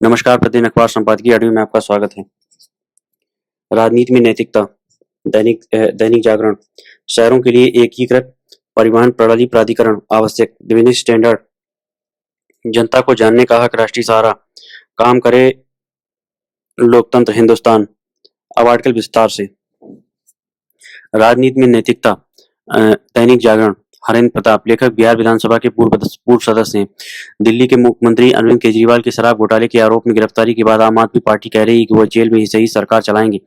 नमस्कार, प्रतिदिन अखबार संपादकीय ऑडियो में आपका स्वागत है। राजनीति में नैतिकता, दैनिक जागरण। शहरों के लिए एकीकृत परिवहन प्रणाली प्राधिकरण आवश्यक, डिविजन स्टैंडर्ड। जनता को जानने का हक, राष्ट्रीय सहारा। काम करे लोकतंत्र हिंदुस्तान। अब आर्टिकल विस्तार से। राजनीति में नैतिकता, दैनिक जागरण। हरेंद्र प्रताप, लेखक, बिहार विधानसभा के पूर्व सदस्य हैं। दिल्ली के मुख्यमंत्री अरविंद केजरीवाल की शराब घोटाले के आरोप में गिरफ्तारी के बाद आम आदमी पार्टी कह रही है कि वह जेल में ही सही सरकार चलाएंगे।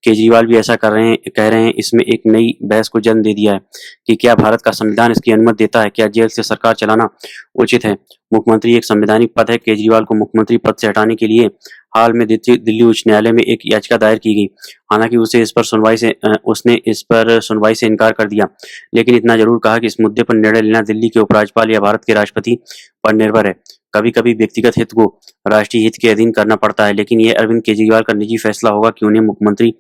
केजरीवाल भी ऐसा कह रहे हैं। इसमें एक नई बहस को जन्म दे दिया है कि क्या भारत का संविधान इसकी अनुमति देता है, क्या जेल से सरकार चलाना उचित है। मुख्यमंत्री एक संवैधानिक पद है। केजरीवाल को मुख्यमंत्री पद से हटाने के लिए हाल में दिल्ली उच्च न्यायालय में एक याचिका दायर की गई। हालांकि उसने इस पर सुनवाई से इनकार कर दिया, लेकिन इतना जरूर कहा कि इस मुद्दे पर निर्णय लेना दिल्ली के उपराज्यपाल या भारत के राष्ट्रपति पर निर्भर है। कभी कभी व्यक्तिगत हित को राष्ट्रीय हित के अधीन करना पड़ता है, लेकिन यह अरविंद केजरीवाल का निजी फैसला होगा कि उन्हें मुख्यमंत्री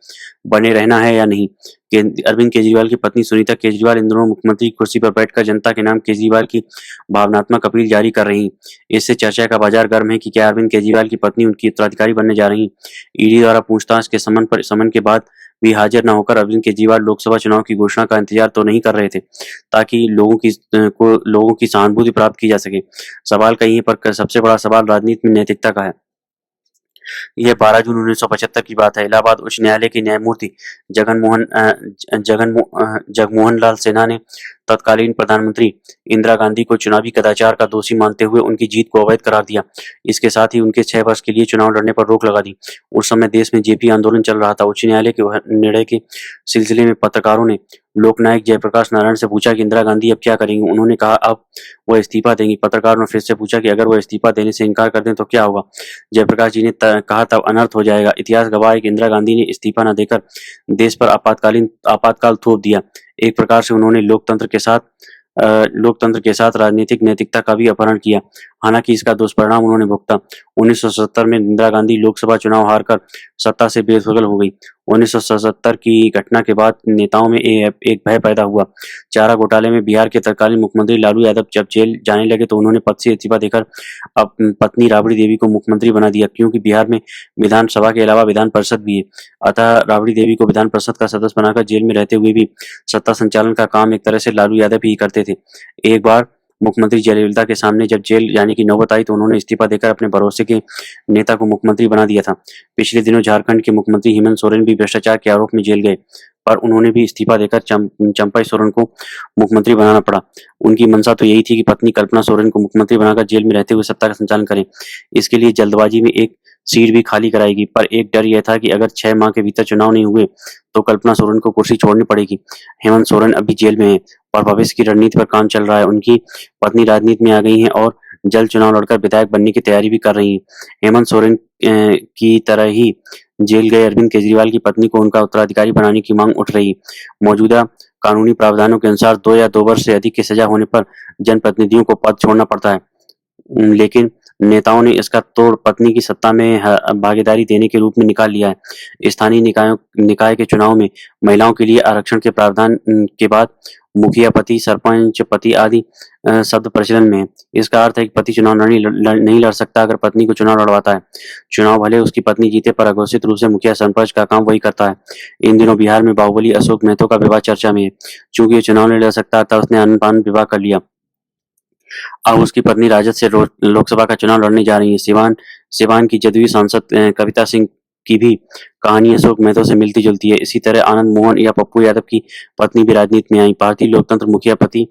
बने रहना है या नहीं। अरविंद केजरीवाल की पत्नी सुनीता केजरीवाल इन दिनों मुख्यमंत्री की कुर्सी पर बैठकर जनता के नाम केजरीवाल की भावनात्मक अपील जारी कर रही। इससे चर्चा का बाजार गर्म है कि क्या अरविंद केजरीवाल की पत्नी उनकी उत्तराधिकारी बनने जा रही। ईडी द्वारा पूछताछ के समन के बाद भी हाजिर न होकर अरविंद केजरीवाल लोकसभा चुनाव की घोषणा का इंतजार तो नहीं कर रहे थे, ताकि लोगों की सहानुभूति प्राप्त की जा सके। सवाल कहीं पर सबसे बड़ा सवाल राजनीति में नैतिकता का है। यह 12 जून 1975 की बात है। इलाहाबाद उच्च न्यायालय के न्यायमूर्ति जगमोहन लाल सिन्हा ने तत्कालीन प्रधानमंत्री इंदिरा गांधी को चुनावी कदाचार का दोषी मानते हुए उनकी जीत को अवैध करार दिया। इसके साथ ही उनके 6 वर्ष के लिए चुनाव लड़ने पर रोक लगा दी। उस समय देश में जेपी आंदोलन चल रहा था। उच्च न्यायालय के निर्णय के सिलसिले में पत्रकारों ने लोकनायक जयप्रकाश नारायण से पूछा कि इंदिरा गांधी अब क्या करेंगी। उन्होंने कहा अब वह इस्तीफा देंगी। पत्रकारों ने फिर से पूछा कि अगर वह इस्तीफा देने से इनकार कर दें तो क्या होगा। जयप्रकाश जी ने कहा तब अनर्थ हो जाएगा। इतिहास गवाह है कि इंदिरा गांधी ने इस्तीफा न देकर देश पर आपातकाल थोप दिया। एक प्रकार से उन्होंने लोकतंत्र के साथ राजनीतिक नैतिकता का भी अपहरण किया। हालांकि इसका दुष्परिणाम उन्होंने भुगता। 1977 में इंदिरा गांधी लोकसभा चुनाव हारकर सत्ता से बेदखल हो गई। 1977 की घटना के बाद नेताओं में एक भय पैदा हुआ। चारा घोटाले में बिहार के तत्कालीन मुख्यमंत्री लालू यादव जब जेल जाने लगे तो उन्होंने पद से इस्तीफा देकर अब पत्नी राबड़ी देवी को मुख्यमंत्री बना दिया, क्योंकि बिहार में विधानसभा के अलावा विधान परिषद भी है। अतः राबड़ी देवी को विधान परिषद का सदस्य बनाकर जेल में रहते हुए भी सत्ता संचालन का काम एक तरह से लालू यादव ही करते थे। एक बार मुख्यमंत्री जयललिता के सामने जब जेल जाने की नौबत आई तो उन्होंने इस्तीफा देकर अपने भरोसे के नेता को मुख्यमंत्री बना दिया था। पिछले दिनों झारखंड के मुख्यमंत्री हेमंत सोरेन भी भ्रष्टाचार के आरोप में जेल गए, पर उन्होंने भी इस्तीफा देकर चंपई सोरेन को मुख्यमंत्री बनाना पड़ा। उनकी मंशा तो यही थी कि पत्नी कल्पना सोरेन को मुख्यमंत्री बनाकर जेल में रहते हुए सत्ता का संचालन करें। इसके लिए जल्दबाजी में एक सीट भी खाली कराएगी, पर एक डर यह था कि अगर 6 माह के भीतर चुनाव नहीं हुए तो कल्पना सोरेन को कुर्सी छोड़नी पड़ेगी। हेमंत सोरेन अभी जेल में है और भविष्य की रणनीति पर काम चल रहा है। उनकी पत्नी राजनीति में आ गई हैं और जल्द चुनाव लड़कर विधायक बनने की तैयारी भी कर रही हैं। हेमंत सोरेन की तरह ही जेल गए अरविंद केजरीवाल की पत्नी को उनका उत्तराधिकारी बनाने की मांग उठ रही। मौजूदा कानूनी प्रावधानों के अनुसार 2 या 2 वर्ष से अधिक की सजा होने पर जनप्रतिनिधियों को पद छोड़ना पड़ता है, लेकिन नेताओं ने इसका तोड़ पत्नी की सत्ता में भागीदारी देने के रूप में निकाल लिया है। स्थानीय निकाय के चुनाव में महिलाओं के लिए आरक्षण के प्रावधान के बाद मुखिया पति, सरपंच पति आदि शब्द प्रचलन में है। इसका अर्थ है कि पति चुनाव नहीं लड़ सकता अगर पत्नी को चुनाव लड़वाता है। चुनाव भले उसकी पत्नी जीते, पर अघोषित रूप से मुखिया सरपंच का काम वही करता है। इन दिनों बिहार में बाहुबली अशोक महतो का विवाह चर्चा में है। चूंकि ये चुनाव नहीं लड़ सकता था, उसने अन्नपान विवाह कर लिया। अब उसकी पत्नी राजद से लोकसभा का चुनाव लड़ने जा रही है। सिवान की जदयू सांसद कविता सिंह की भी कहानी अशोक मेहतो से मिलती जुलती है। इसी तरह आनंद मोहन या पप्पू यादव की पत्नी भी राजनीति में आई। भारतीय लोकतंत्र मुखिया पति,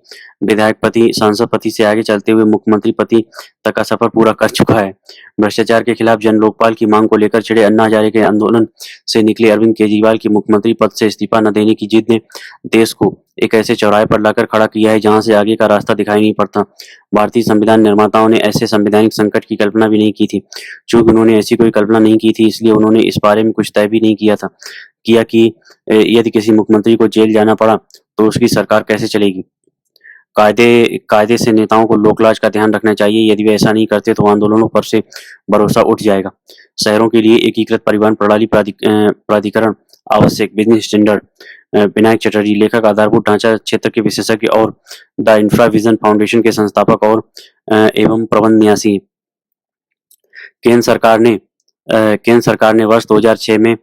विधायक पति, सांसद पति से आगे चलते हुए मुख्यमंत्री पति तक का सफर पूरा कर चुका है। भ्रष्टाचार के खिलाफ जन लोकपाल की मांग को लेकर छिड़े अन्ना हजारे के आंदोलन से निकले अरविंद केजरीवाल की मुख्यमंत्री पद से इस्तीफा न देने की जिद ने देश को एक ऐसे चौराहे पर लाकर खड़ा किया है जहां से आगे का रास्ता दिखाई नहीं पड़ता। भारतीय संविधान निर्माताओं ने ऐसे संवैधानिक संकट की कल्पना भी नहीं की थी। चूंकि उन्होंने ऐसी कोई कल्पना नहीं की थी, इसलिए उन्होंने इस बारे में कुछ तय भी नहीं किया कि यदि किसी मुख्यमंत्री को जेल जाना पड़ा तो उसकी सरकार कैसे चलेगी। कायदे से नेताओं को लोकलाज का ध्यान रखना चाहिए। यदि वे ऐसा नहीं करते तो आंदोलनों पर से भरोसा उठ जाएगा। शहरों के लिए एकीकृत परिवहन प्रणाली प्राधिकरण आवश्यक, बिजनेस स्टैंडर्ड। विनायक चटर्जी, लेखक, आधारभूत ढांचा क्षेत्र के विशेषज्ञ और द इंफ्रा विजन फाउंडेशन के संस्थापक और एवं प्रबंध न्यासी। केंद्र सरकार ने वर्ष 2006 में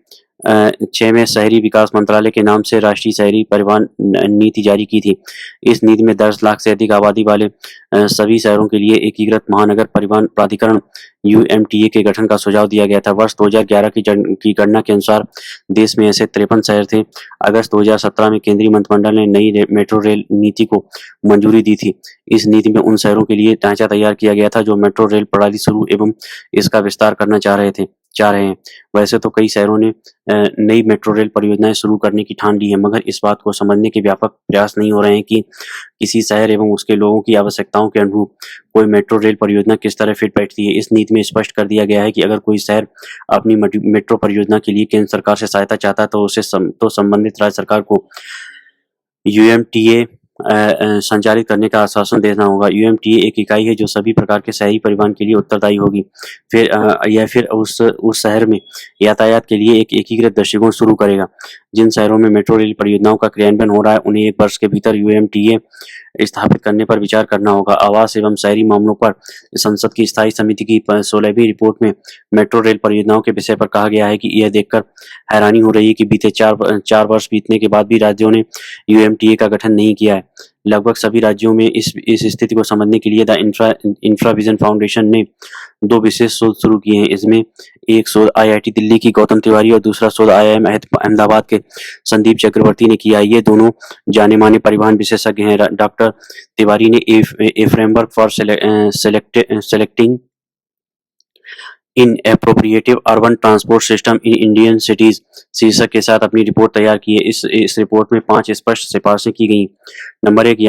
6 में शहरी विकास मंत्रालय के नाम से राष्ट्रीय शहरी परिवहन नीति जारी की थी। इस नीति में 10 लाख से अधिक आबादी वाले सभी शहरों के लिए एकीकृत महानगर परिवहन प्राधिकरण यूएमटीए के गठन का सुझाव दिया गया था। वर्ष 2011 की गणना के अनुसार देश में ऐसे 53 शहर थे। अगस्त 2017 में केंद्रीय मंत्रिमंडल ने नई मेट्रो रेल नीति को मंजूरी दी थी। इस नीति में उन शहरों के लिए ढांचा तैयार किया गया था जो मेट्रो रेल प्रणाली शुरू एवं इसका विस्तार करना चाह रहे हैं। वैसे तो कई शहरों ने नई मेट्रो रेल परियोजनाएं शुरू करने की ठान ली है, मगर इस बात को समझने के व्यापक प्रयास नहीं हो रहे हैं कि किसी शहर एवं उसके लोगों की आवश्यकताओं के अनुरूप कोई मेट्रो रेल परियोजना किस तरह फिट बैठती है। इस नीति में स्पष्ट कर दिया गया है कि अगर कोई शहर अपनी मेट्रो परियोजना के लिए केंद्र सरकार से सहायता चाहता है तो संबंधित राज्य सरकार को यूएमटीए संचालित करने का आश्वासन देना होगा। यूएमटीए एक इकाई है जो सभी प्रकार के शहरी परिवहन के लिए उत्तरदायी होगी। फिर उस शहर में यातायात के लिए एक एकीकृत दृष्टिकोण शुरू करेगा। जिन शहरों में मेट्रो रेल परियोजनाओं का क्रियान्वयन हो रहा है उन्हें 1 वर्ष के भीतर यूएमटीए स्थापित करने पर विचार करना होगा। आवास एवं शहरी मामलों पर संसद की स्थायी समिति की 16वीं रिपोर्ट में मेट्रो रेल परियोजनाओं के विषय पर कहा गया है कि यह देखकर हैरानी हो रही है कि बीते 4 वर्ष बीतने के बाद भी राज्यों ने यूएमटीए का गठन नहीं किया है। लगभग सभी राज्यों में इस स्थिति को समझने के लिए द इंफ्राविजन फाउंडेशन ने 2 विशेष शोध शुरू किए हैं। इसमें एक शोध आईआईटी दिल्ली की गौतम तिवारी और दूसरा शोध आईआईएम अहमदाबाद के संदीप चक्रवर्ती ने किया। ये दोनों जाने माने परिवहन विशेषज्ञ हैं। डॉक्टर तिवारी ने a framework for selecting in appropriative urban transport system in Indian cities शीर्षक के साथ अपनी रिपोर्ट तैयार की है। इस रिपोर्ट में 5 स्पष्ट सिफारिशें की गई। नंबर 1,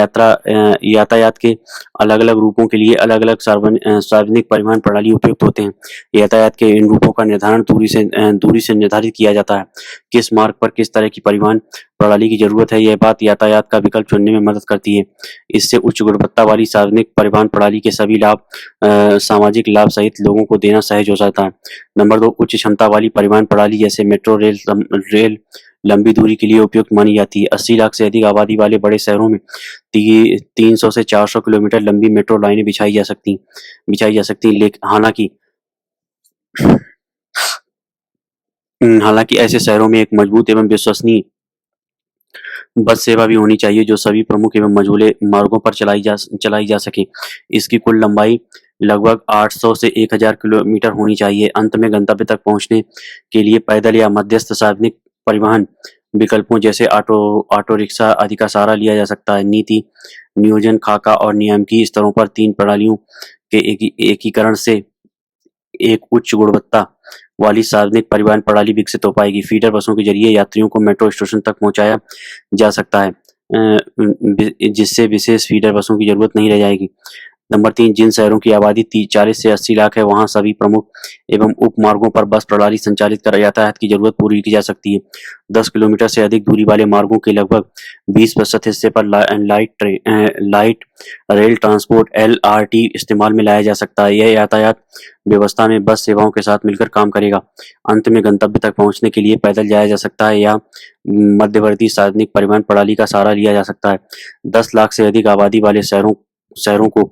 यातायात के अलग अलग रूपों के लिए अलग अलग सार्वजनिक परिवहन प्रणाली उपयुक्त होते हैं। यातायात के इन रूपों का निर्धारण दूरी से निर्धारित किया जाता है। किस मार्ग पर किस तरह की परिवहन प्रणाली की जरूरत है, यह बात यातायात का विकल्प चुनने में मदद करती है। इससे उच्च गुणवत्ता वाली सार्वजनिक परिवहन प्रणाली के सभी लाभ सामाजिक लाभ सहित लोगों को देना सहज हो जाता है। नंबर 2, उच्च क्षमता वाली परिवहन प्रणाली जैसे मेट्रो रेल लंबी दूरी के लिए उपयुक्त मानी जाती है। 80 लाख से अधिक आबादी वाले बड़े शहरों में 300 से 400 किलोमीटर लंबी मेट्रो लाइनें बिछाई जा सकती लेकिन हालांकि ऐसे शहरों में एक मजबूत एवं विश्वसनीय बस सेवा भी होनी चाहिए जो सभी प्रमुख एवं मझोले मार्गों पर चलाई जा सके। इसकी कुल लंबाई लगभग 800 से 1000 किलोमीटर होनी चाहिए। अंत में गंतव्य तक पहुंचने के लिए पैदल या मध्यस्थ सार्वजनिक परिवहन विकल्पों जैसे ऑटो रिक्शा आदि का सहारा लिया जा सकता है। नीति, नियोजन, खाका और नियामकीय स्तरों पर 3 प्रणालियों के एकीकरण से एक उच्च गुणवत्ता वाली सार्वजनिक परिवहन प्रणाली विकसित हो पाएगी। फीडर बसों के जरिए यात्रियों को मेट्रो स्टेशन तक पहुंचाया जा सकता है, जिससे विशेष फीडर बसों की जरूरत नहीं रह जाएगी। नंबर 3, जिन शहरों की आबादी 40 से 80 लाख है वहां सभी प्रमुख एवं उप मार्गों पर बस प्रणाली संचालित कर यातायात की जरूरत पूरी की जा सकती है। 10 किलोमीटर से अधिक दूरी वाले मार्गों के लगभग 20% हिस्से पर लाइट रेल ट्रांसपोर्ट LRT इस्तेमाल में लाया जा सकता है। यह यातायात व्यवस्था में बस सेवाओं के साथ मिलकर काम करेगा। अंत में गंतव्य तक पहुंचने के लिए पैदल जाया जा सकता है या मध्यवर्ती सार्वजनिक परिवहन प्रणाली का सहारा लिया जा सकता है। 10 लाख से अधिक आबादी वाले शहरों को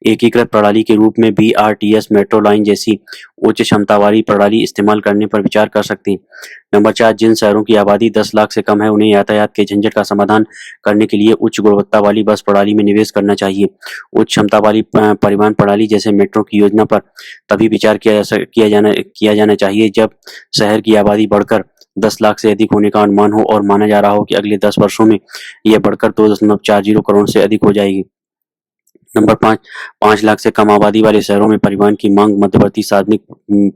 एकीकृत प्रणाली के रूप में BRTS मेट्रो लाइन जैसी उच्च क्षमता वाली प्रणाली इस्तेमाल करने पर विचार कर सकते हैं। नंबर 4, जिन शहरों की आबादी 10 लाख से कम है उन्हें यातायात के झंझट का समाधान करने के लिए उच्च गुणवत्ता वाली बस प्रणाली में निवेश करना चाहिए। उच्च क्षमता वाली परिवहन प्रणाली जैसे मेट्रो की योजना पर तभी विचार किया जाना चाहिए जब शहर की आबादी बढ़कर 10 लाख से अधिक होने का अनुमान हो और माना जा रहा हो कि अगले 10 वर्षों में यह बढ़कर 2.40 करोड़ से अधिक हो जाएगी। नंबर 5 लाख से कम आबादी वाले शहरों में परिवहन की मांग मध्यवर्ती सार्वजनिक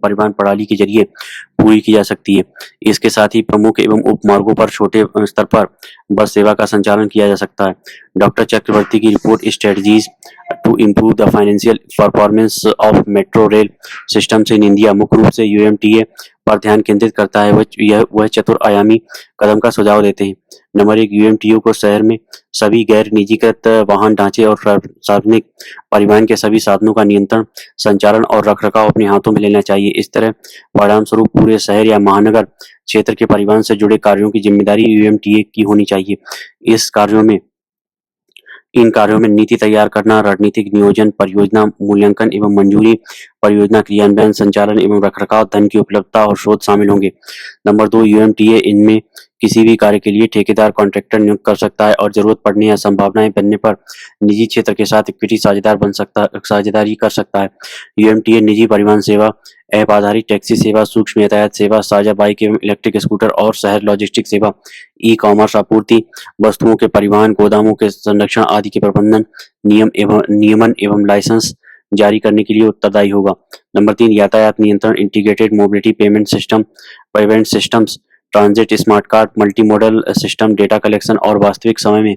परिवहन प्रणाली के जरिए पूरी की जा सकती है। इसके साथ ही प्रमुख एवं उप मार्गों पर छोटे स्तर पर बस सेवा का संचालन किया जा सकता है। डॉक्टर चक्रवर्ती की report strategies to improve the financial performance of metro rail systems in India मुख्य रूप से यूएमटीए पर ध्यान केंद्रित करता है। वह चतुर्आयामी कदम का सुझाव देते हैं। नंबर 1, यूएमटीयू को शहर में सभी गैर निजीकृत वाहन ढांचे और सार्वजनिक परिवहन के सभी साधनों का नियंत्रण, संचालन और रखरखाव अपने हाथों में लेना चाहिए। इस तरह परिणाम स्वरूप पूरे शहर या महानगर क्षेत्र के परिवहन से जुड़े कार्यों की जिम्मेदारी यूएमटीए की होनी चाहिए। इन कार्यों में नीति तैयार करना, रणनीतिक नियोजन, परियोजना मूल्यांकन एवं मंजूरी, परियोजना क्रियान्वयन, संचालन एवं रखरखाव, धन की उपलब्धता और स्रोत शामिल होंगे। नंबर 2, यूएमटीए इनमें किसी भी कार्य के लिए ठेकेदार कॉन्ट्रैक्टर नियुक्त कर सकता है और जरूरत पड़ने या संभावनाएं बनने पर निजी क्षेत्र के साथ इक्विटी साझेदारी कर सकता है। यूएमटीए निजी परिवहन सेवा, ऐप आधारित टैक्सी सेवा, सूक्ष्म यातायात सेवा, साझा बाइक एवं इलेक्ट्रिक स्कूटर और शहर लॉजिस्टिक सेवा, ई कॉमर्स आपूर्ति, वस्तुओं के परिवहन, गोदामों के संरक्षण आदि के प्रबंधन, नियमन एवं लाइसेंस जारी करने के लिए उत्तरदायी होगा। नंबर 3, यातायात नियंत्रण, integrated mobility payment systems, transit smart card, multi modal system, data collection और वास्तविक समय में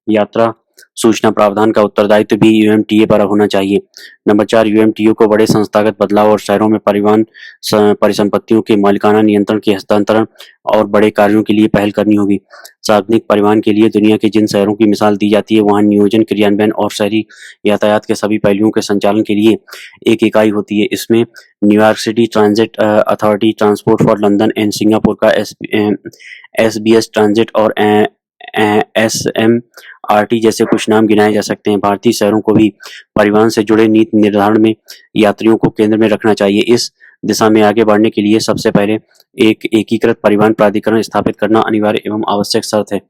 यात्रा सूचना प्रावधान का उत्तरदायित्व भी यूएमटीए पर होना चाहिए। नंबर 4, यूएमटीयू को बड़े संस्थागत बदलाव और शहरों में परिवहन परिसंपत्तियों के मालिकाना नियंत्रण के हस्तांतरण और बड़े कार्यों के लिए पहल करनी होगी। सार्वजनिक परिवहन के लिए दुनिया के जिन शहरों की मिसाल दी जाती है वहां नियोजन, क्रियान्वयन और शहरी यातायात के सभी पहलुओं के संचालन के लिए एक इकाई होती है। इसमें New York city transit authority, transport for London and Singapore का एसबीएस ट्रांजिट और एसएमआरटी जैसे कुछ नाम गिनाए जा सकते हैं। भारतीय शहरों को भी परिवहन से जुड़े नीति निर्धारण में यात्रियों को केंद्र में रखना चाहिए। इस दिशा में आगे बढ़ने के लिए सबसे पहले एक एकीकृत परिवहन प्राधिकरण स्थापित करना अनिवार्य एवं आवश्यक शर्त है।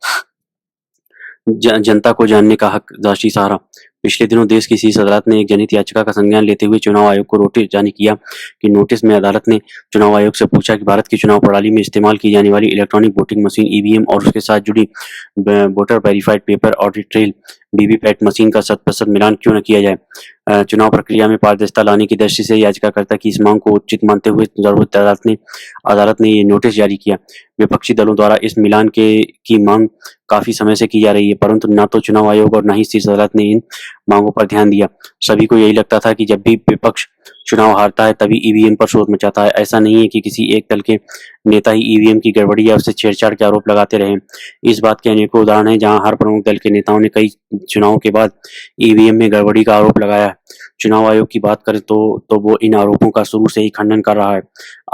जनता को जानने का हक, राष्ट्रीय सहारा। पिछले दिनों देश की शीर्ष अदालत ने एक जनहित याचिका का संज्ञान लेते हुए चुनाव आयोग को नोटिस जारी किया कि नोटिस में अदालत ने चुनाव आयोग से पूछा कि भारत की चुनाव प्रणाली में इस्तेमाल की जाने वाली इलेक्ट्रॉनिक वोटिंग मशीन ईवीएम और उसके साथ जुड़ी voter verified paper audit trail VVPAT machine का 100% मिलान क्यों न किया जाए। चुनाव प्रक्रिया में पारदर्शिता लाने की दृष्टि से याचिकाकर्ता की इस मांग को उचित मानते हुए अदालत ने ये नोटिस जारी किया। विपक्षी दलों द्वारा इस मिलान की मांग काफी समय से की जा रही है, परंतु न तो चुनाव आयोग और न ही शीर्ष अदालत ने इन मांगों पर ध्यान दिया। सभी को यही लगता था कि जब भी विपक्ष चुनाव हारता है तभी ईवीएम पर शोर मचाता है। ऐसा नहीं है कि किसी एक दल के नेता ही ईवीएम की गड़बड़ी या उससे छेड़छाड़ के आरोप लगाते रहे। इस बात के अनेकों उदाहरण हैं जहां हर प्रमुख दल के नेताओं ने कई चुनावों के बाद ईवीएम में गड़बड़ी का आरोप लगाया है। चुनाव आयोग की बात करें तो वो इन आरोपों का शुरू से ही खंडन कर रहा है।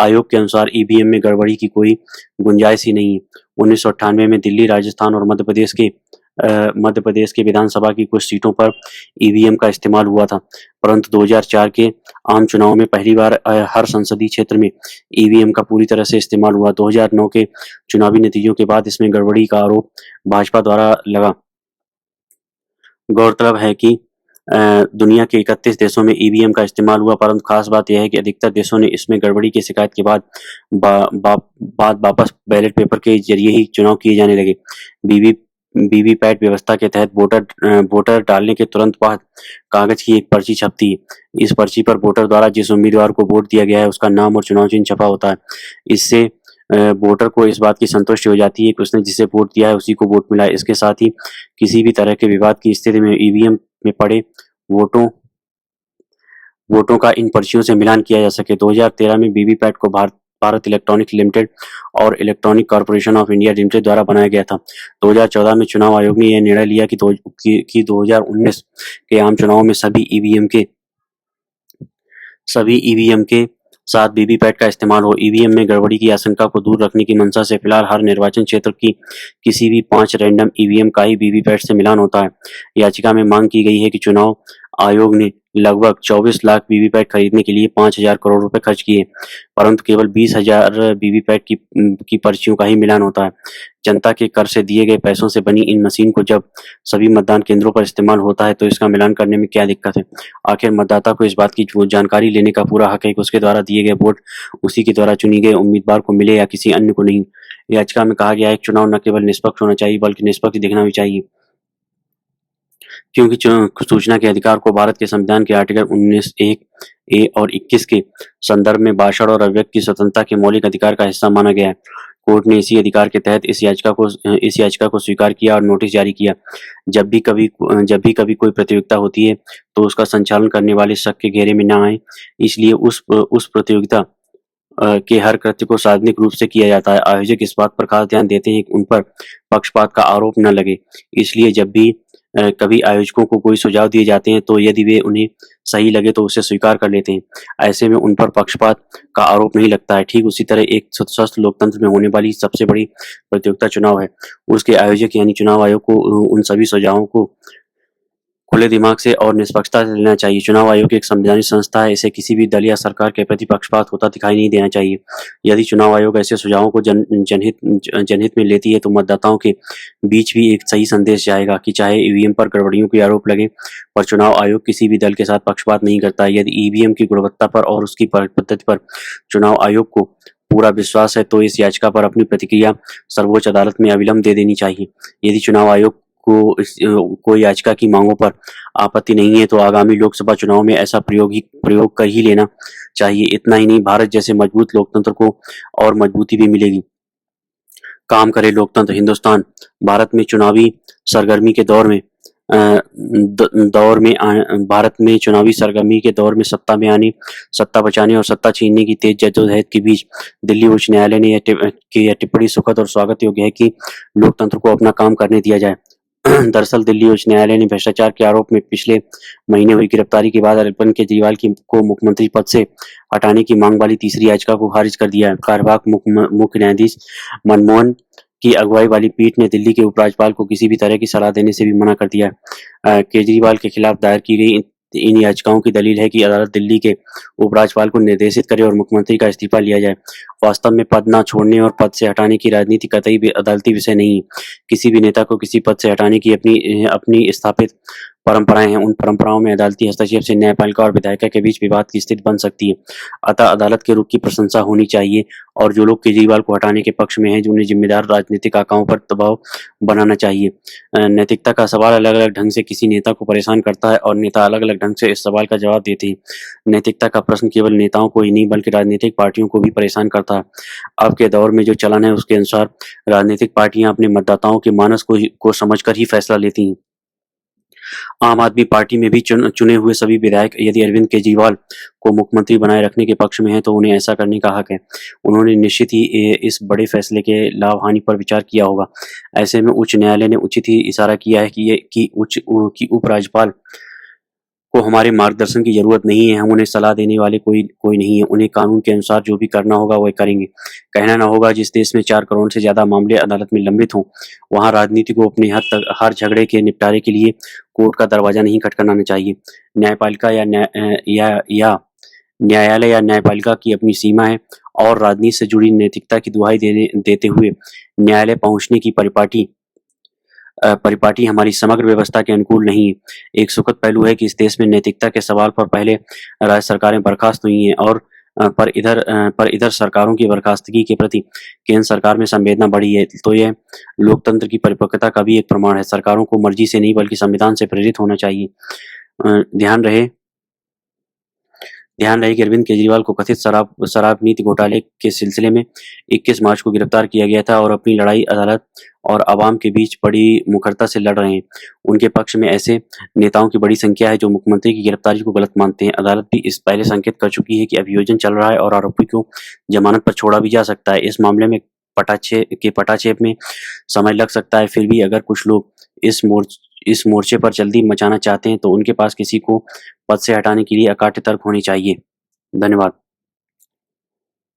आयोग के अनुसार ईवीएम में गड़बड़ी की कोई गुंजाइश ही नहीं है। 1998 में दिल्ली, राजस्थान और मध्य प्रदेश के विधानसभा की कुछ सीटों पर ईवीएम का इस्तेमाल हुआ था, परंतु 2004 के आम चुनाव में पहली बार हर संसदीय क्षेत्र में ईवीएम का पूरी तरह से इस्तेमाल हुआ। 2009 के चुनावी नतीजों के बाद इसमें गड़बड़ी का आरोप भाजपा द्वारा लगा। गौरतलब है कि दुनिया के 31 देशों में ईवीएम का इस्तेमाल हुआ, परंतु खास बात यह है कि अधिकतर देशों ने इसमें गड़बड़ी की शिकायत के बाद वापस बैलेट पेपर के जरिए ही चुनाव किए जाने लगे। वीवीपैट व्यवस्था के तहत वोटर डालने के तुरंत बाद कागज की एक पर्ची छपती है। इस पर्ची पर वोटर द्वारा जिस उम्मीदवार को वोट दिया गया है उसका नाम और चुनाव चिन्ह छपा होता है। इससे वोटर को इस बात की संतुष्टि हो जाती है कि उसने जिसे वोट दिया है उसी को वोट मिला है। इसके साथ ही किसी भी तरह के विवाद की स्थिति में ईवीएम में पड़े वोटों का इन पर्चियों से मिलान किया जा सके। 2013 में वीवीपैट को भारत इलेक्ट्रॉनिक्स लिमिटेड और electronic corporation of India limited द्वारा बनाया गया था। 2014 में चुनाव आयोग ने यह निर्णय लिया कि 2019 के आम चुनाव में सभी ईवीएम के साथ वीवीपैट का इस्तेमाल हो। ईवीएम में गड़बड़ी की आशंका को दूर रखने की मंशा से फिलहाल हर निर्वाचन क्षेत्र की किसी भी 5 रैंडम ईवीएम का ही वीवीपैट से मिलान होता है। याचिका में मांग की गई है कि चुनाव आयोग ने लगभग 24 लाख वीवीपैट खरीदने के लिए 5,000 करोड़ रुपए खर्च किए, परंतु केवल 20,000 वीवीपैट की पर्चियों का ही मिलान होता है। जनता के कर से दिए गए पैसों से बनी इन मशीन को जब सभी मतदान केंद्रों पर इस्तेमाल होता है तो इसका मिलान करने में क्या दिक्कत है। आखिर मतदाता को इस बात की जानकारी लेने का पूरा हक है कि उसके द्वारा दिए गए वोट उसी के द्वारा चुनी गए उम्मीदवार को मिले या किसी अन्य को नहीं। याचिका में कहा गया है कि चुनाव न केवल निष्पक्ष होना चाहिए बल्कि निष्पक्ष दिखना भी चाहिए, क्योंकि सूचना के अधिकार को भारत के संविधान के आर्टिकल 19(1)(a) और 21 के संदर्भ में भाषण और अभिव्यक्ति की स्वतंत्रता के मौलिक अधिकार का हिस्सा माना गया है। कोर्ट ने इसी अधिकार के तहत इस याचिका को स्वीकार किया और नोटिस जारी किया। जब भी कभी कोई प्रतियोगिता होती है तो उसका संचालन करने वाले शक के घेरे में न आए, इसलिए उस प्रतियोगिता के हर कृत्य को सार्वजनिक रूप से किया जाता है। आयोजक इस बात पर खास ध्यान देते हैं कि उन पर पक्षपात का आरोप न लगे, इसलिए जब भी कभी आयोजकों को कोई सुझाव दिए जाते हैं तो यदि वे उन्हें सही लगे तो उसे स्वीकार कर लेते हैं। ऐसे में उन पर पक्षपात का आरोप नहीं लगता है। ठीक उसी तरह एक स्वस्थ लोकतंत्र में होने वाली सबसे बड़ी प्रतियोगिता चुनाव है। उसके आयोजक यानी चुनाव आयोग को उन सभी सुझावों को खुले दिमाग से और निष्पक्षता से लेना चाहिए। चुनाव आयोग एक संवैधानिक संस्था है, इसे किसी भी दल या सरकार के प्रति पक्षपात होता दिखाई नहीं देना चाहिए। यदि चुनाव आयोग ऐसे सुझावों को जनहित में लेती है तो मतदाताओं के बीच भी एक सही संदेश जाएगा कि चाहे ईवीएम पर गड़बड़ियों के आरोप लगे, पर चुनाव आयोग किसी भी दल के साथ पक्षपात नहीं करता। यदि ईवीएम की गुणवत्ता पर और उसकी पद्धति पर चुनाव आयोग को पूरा विश्वास है तो इस याचिका पर अपनी प्रतिक्रिया सर्वोच्च अदालत में अविलंब दे देनी चाहिए। यदि चुनाव आयोग को याचिका की मांगों पर आपत्ति नहीं है तो आगामी लोकसभा चुनाव में ऐसा प्रयोग कर ही लेना चाहिए। इतना ही नहीं, भारत जैसे मजबूत लोकतंत्र को और मजबूती भी मिलेगी। काम करे लोकतंत्र। हिंदुस्तान भारत में चुनावी सरगर्मी के दौर में भारत में चुनावी सरगर्मी के दौर में सत्ता में आने, सत्ता बचाने और सत्ता छीनने की तेज जद्दोजहद के बीच दिल्ली उच्च न्यायालय ने यह टिप्पणी सुखद और स्वागत योग्य है कि लोकतंत्र को अपना काम करने दिया जाए। दरअसल दिल्ली उच्च न्यायालय ने भ्रष्टाचार के आरोप में पिछले महीने हुई गिरफ्तारी के बाद अरविंद केजरीवाल को मुख्यमंत्री पद से हटाने की मांग वाली तीसरी याचिका को खारिज कर दिया है। कार्यवाहक मुख्य न्यायाधीश मनमोहन की अगुवाई वाली पीठ ने दिल्ली के उपराज्यपाल को किसी भी तरह की सलाह देने से भी मना कर दिया है। केजरीवाल के खिलाफ दायर की गई इन याचिकाओं की दलील है कि अदालत दिल्ली के उपराज्यपाल को निर्देशित करे और मुख्यमंत्री का इस्तीफा लिया जाए। वास्तव में पद न छोड़ने और पद से हटाने की राजनीति कतई भी अदालती विषय नहीं है। किसी भी नेता को किसी पद से हटाने की अपनी स्थापित परंपराएं हैं। उन परंपराओं में अदालती हस्तक्षेप से न्यायपालिका और विधायिका के बीच विवाद की स्थिति बन सकती है। अतः अदालत के रुख की प्रशंसा होनी चाहिए और जो लोग केजरीवाल को हटाने के पक्ष में हैं, उन्हें जिम्मेदार राजनीतिक आकाओं पर दबाव बनाना चाहिए। नैतिकता का सवाल अलग अलग ढंग से किसी नेता को परेशान करता है और नेता अलग अलग ढंग से इस सवाल का जवाब देते हैं। नैतिकता का प्रश्न केवल नेताओं को ही नहीं बल्कि राजनीतिक पार्टियों को भी परेशान करता है। अब के दौर में जो चलन है उसके अनुसार राजनीतिक पार्टियां अपने मतदाताओं के मानस को समझकर ही फैसला लेती हैं। आम आदमी पार्टी में भी चुने हुए सभी विधायक यदि अरविंद केजरीवाल को मुख्यमंत्री बनाए रखने के पक्ष में हैं तो उन्हें ऐसा करने का हक है। उन्होंने निश्चित ही इस बड़े फैसले के लाभ हानि पर विचार किया होगा। ऐसे में उच्च न्यायालय ने उचित ही इशारा किया है कि उपराज्यपाल को हमारे मार्गदर्शन की जरूरत नहीं है। हम उन्हें सलाह देने वाले कोई नहीं है। उन्हें कानून के अनुसार जो भी करना होगा वह करेंगे। कहना ना होगा जिस देश में 4 करोड़ से ज्यादा मामले अदालत में लंबित हों, वहां राजनीति को अपनी हद तक हर झगड़े के निपटारे के लिए कोर्ट का दरवाजा नहीं खटखटाना चाहिए। न्यायपालिका या न्यायालय या न्यायपालिका की अपनी सीमा है और राजनीति से जुड़ी नैतिकता की दुहाई देते हुए न्यायालय पहुंचने की परिपाटी हमारी समग्र व्यवस्था के अनुकूल नहीं है। एक सुखद पहलू है कि इस देश में नैतिकता के सवाल पर पहले राज्य सरकारें बर्खास्त हुई हैं और पर इधर सरकारों की बर्खास्तगी के प्रति केंद्र सरकार में संवेदना बढ़ी है। तो यह लोकतंत्र की परिपक्वता का भी एक प्रमाण है। सरकारों को मर्जी से नहीं बल्कि संविधान से प्रेरित होना चाहिए। ध्यान रहे कि अरविंद केजरीवाल को कथित शराब नीति घोटाले के सिलसिले में 21 मार्च को गिरफ्तार किया गया था और अपनी लड़ाई अदालत और आवाम के बीच बड़ी मुखरता से लड़ रहे हैं। उनके पक्ष में ऐसे नेताओं की बड़ी संख्या है जो मुख्यमंत्री की गिरफ्तारी को गलत मानते हैं। अदालत भी इस पहले संकेत कर चुकी है कि अभियोजन चल रहा है और आरोपी को जमानत पर छोड़ा भी जा सकता है। इस मामले में पटाक्षेप में समय लग सकता है। फिर भी अगर कुछ लोग इस मोर्चे पर जल्दी मचाना चाहते हैं तो उनके पास किसी को पद से हटाने के लिए अकाट्य तर्क होने चाहिए। धन्यवाद।